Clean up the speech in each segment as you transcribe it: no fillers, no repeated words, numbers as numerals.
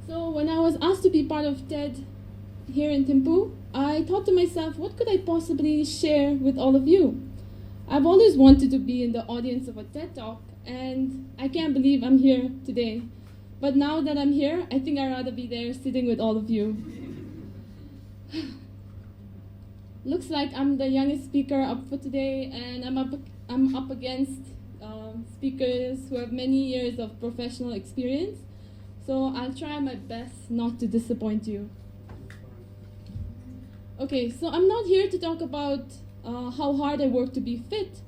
So when I was asked to be part of TED here in Thimphu, I thought to myself, what could I possibly share with all of you? I've always wanted to be in the audience of a TED Talk, and I can't believe I'm here today. But now that I'm here, I think I'd rather be there sitting with all of you. Looks like I'm the youngest speaker up for today, and I'm up against speakers who have many years of professional experience. So I'll try my best not to disappoint you. Okay, so I'm not here to talk about how hard I work to be fit,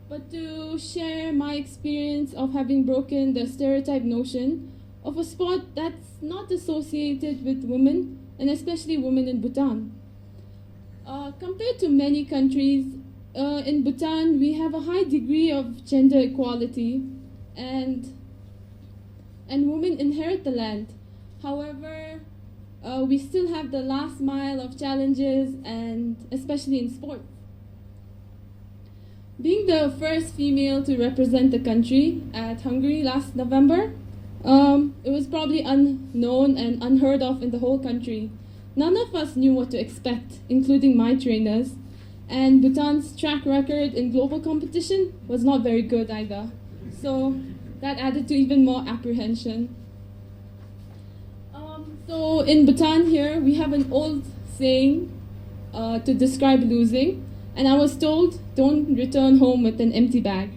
but to share my experience of having broken the stereotype notion of a sport that's not associated with women, and especially women in Bhutan. Compared to many countries, in Bhutan we have a high degree of gender equality, and women inherit the land. However, we still have the last mile of challenges, and especially in sports. Being the first female to represent the country at Hungary last November, it was probably unknown and unheard of in the whole country. None of us knew what to expect, including my trainers, and Bhutan's track record in global competition was not very good either. So that added to even more apprehension. So in Bhutan here, we have an old saying to describe losing, and I was told, don't return home with an empty bag.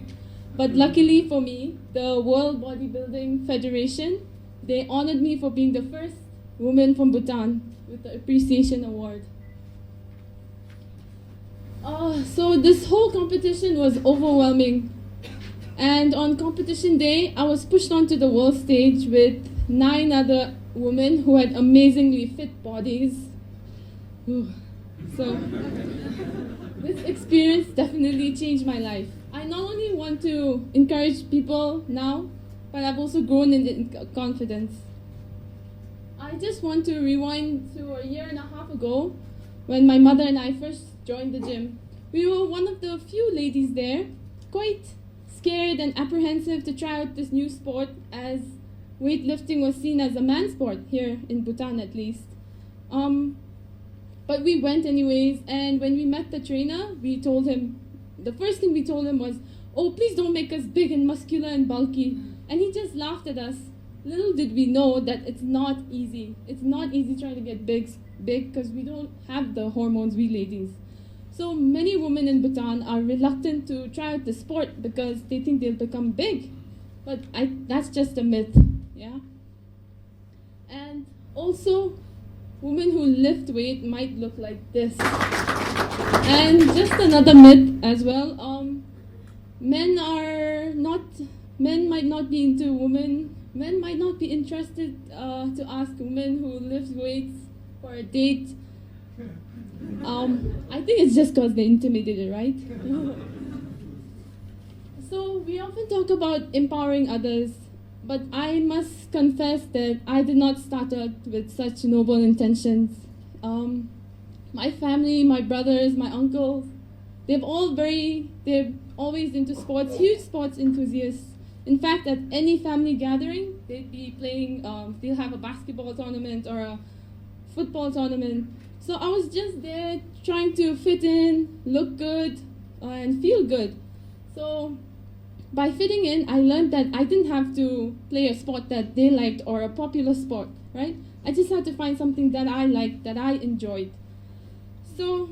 But luckily for me, the World Bodybuilding Federation, they honored me for being the first woman from Bhutan with the Appreciation Award. So this whole competition was overwhelming. And on competition day, I was pushed onto the world stage with 9 other women who had amazingly fit bodies. So this experience definitely changed my life. I not only want to encourage people now, but I've also grown in confidence. I just want to rewind to a year and a half ago when my mother and I first joined the gym. We were one of the few ladies there, quite scared and apprehensive to try out this new sport, as weightlifting was seen as a man's sport here in Bhutan at least. But we went anyways, and when we met the trainer, the first thing we told him was, oh, please don't make us big and muscular and bulky. And he just laughed at us. Little did we know that it's not easy. It's not easy trying to get big because we don't have the hormones, we ladies. So many women in Bhutan are reluctant to try out the sport because they think they'll become big. But that's just a myth, yeah? And also, women who lift weight might look like this. And just another myth as well, men might not be into women. Men might not be interested to ask women who lift weights for a date. I think it's just because they're intimidated, right? So we often talk about empowering others, but I must confess that I did not start out with such noble intentions. My family, my brothers, my uncles, they're always into sports, huge sports enthusiasts. In fact, at any family gathering, they'd be playing, they'll have a basketball tournament or a football tournament. So I was just there trying to fit in, look good, and feel good. So by fitting in, I learned that I didn't have to play a sport that they liked or a popular sport, right? I just had to find something that I liked, that I enjoyed. So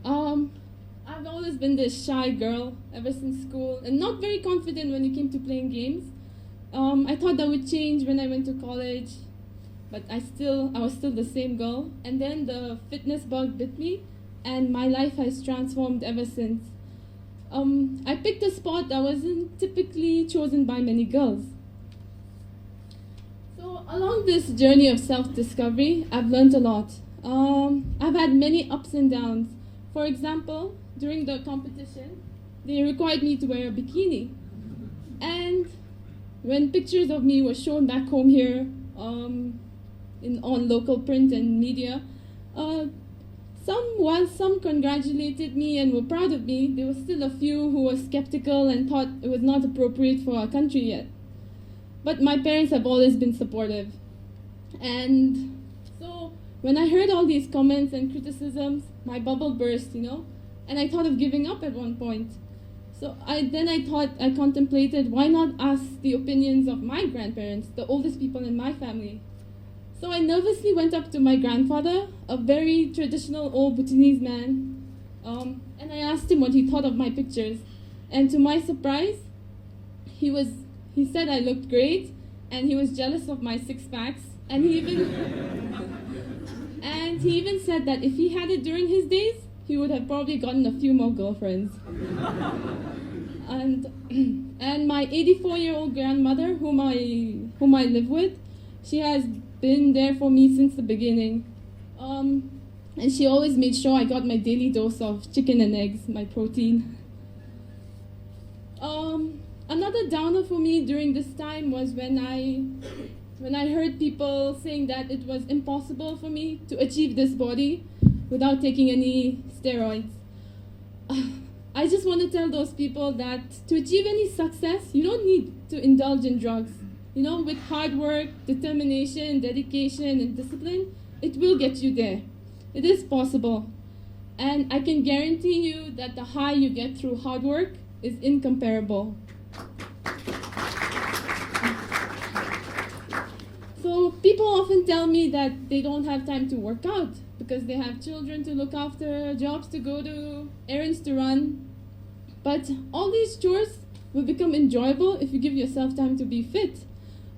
I've always been this shy girl ever since school and not very confident when it came to playing games. I thought that would change when I went to college, but I was still the same girl. And then the fitness bug bit me, and my life has transformed ever since. I picked a sport that wasn't typically chosen by many girls. So along this journey of self-discovery, I've learned a lot. I've had many ups and downs. For example, during the competition, they required me to wear a bikini. And when pictures of me were shown back home here on local print and media, while some congratulated me and were proud of me, there were still a few who were skeptical and thought it was not appropriate for our country yet. But my parents have always been supportive. And so when I heard all these comments and criticisms, my bubble burst, and I thought of giving up at one point. So I contemplated, why not ask the opinions of my grandparents, the oldest people in my family? So I nervously went up to my grandfather, a very traditional old Bhutanese man, and I asked him what he thought of my pictures. And to my surprise, he said I looked great, and he was jealous of my six packs, and he even said that if he had it during his days, he would have probably gotten a few more girlfriends. And my 84-year-old grandmother, whom I live with, she has been there for me since the beginning. And she always made sure I got my daily dose of chicken and eggs, my protein. Another downer for me during this time was when I heard people saying that it was impossible for me to achieve this body without taking any steroids. I just want to tell those people that to achieve any success, you don't need to indulge in drugs. With hard work, determination, dedication, and discipline, it will get you there. It is possible. And I can guarantee you that the high you get through hard work is incomparable. So people often tell me that they don't have time to work out because they have children to look after, jobs to go to, errands to run. But all these chores will become enjoyable if you give yourself time to be fit.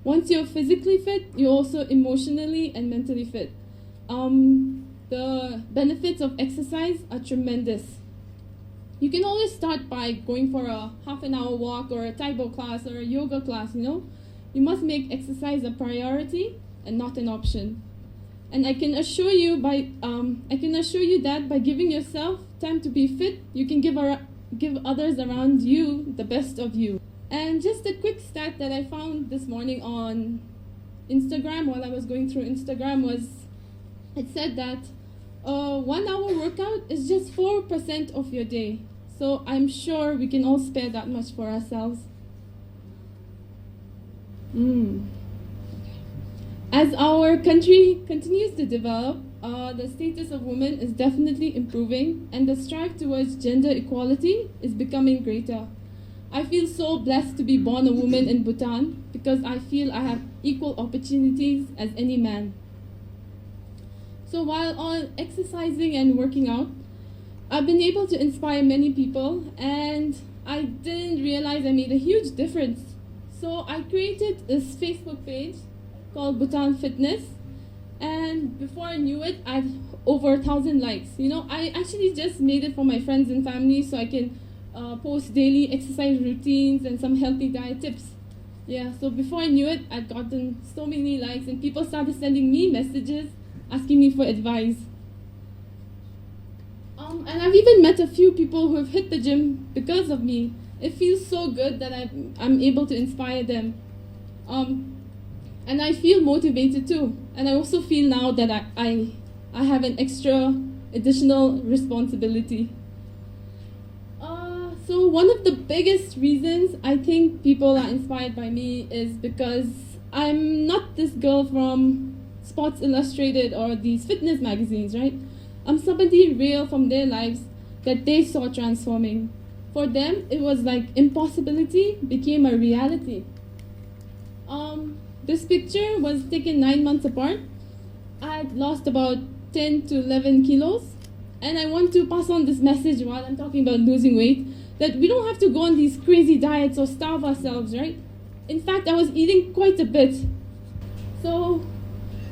Once you're physically fit, you're also emotionally and mentally fit. The benefits of exercise are tremendous. You can always start by going for a half-an-hour walk or a Taibo class or a yoga class, You must make exercise a priority and not an option. And I can assure you that by giving yourself time to be fit, you can give others around you the best of you. And just a quick stat that I found this morning on Instagram while I was going through Instagram was, it said that a 1 hour workout is just 4% of your day. So I'm sure we can all spare that much for ourselves. As our country continues to develop, the status of women is definitely improving, and the strive towards gender equality is becoming greater. I feel so blessed to be born a woman in Bhutan because I feel I have equal opportunities as any man. So while all exercising and working out, I've been able to inspire many people, and I didn't realize I made a huge difference. So I created this Facebook page called Bhutan Fitness, and before I knew it, I had over 1,000 likes. I actually just made it for my friends and family so I can post daily exercise routines and some healthy diet tips. Yeah, so before I knew it, I'd gotten so many likes, and people started sending me messages asking me for advice. And I've even met a few people who have hit the gym because of me. It feels so good that I'm able to inspire them. And I feel motivated too. And I also feel now that I have an additional responsibility. So one of the biggest reasons I think people are inspired by me is because I'm not this girl from Sports Illustrated or these fitness magazines, right? I'm somebody real from their lives that they saw transforming. For them, it was like impossibility became a reality. This picture was taken 9 months apart. I had lost about 10 to 11 kilos. And I want to pass on this message while I'm talking about losing weight, that we don't have to go on these crazy diets or starve ourselves, right? In fact, I was eating quite a bit. So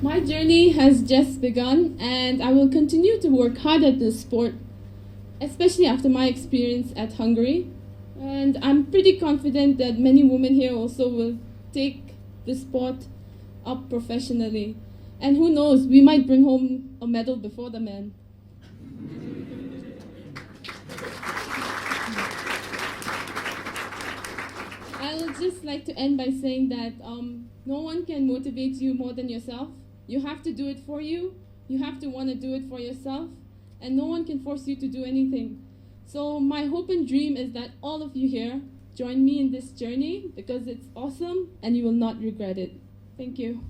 my journey has just begun, and I will continue to work hard at this sport, especially after my experience at Hungary. And I'm pretty confident that many women here also will take the sport up professionally. And who knows, we might bring home a medal before the men. I would just like to end by saying that no one can motivate you more than yourself. You have to do it for you. You have to want to do it for yourself. And no one can force you to do anything. So my hope and dream is that all of you here join me in this journey because it's awesome and you will not regret it. Thank you.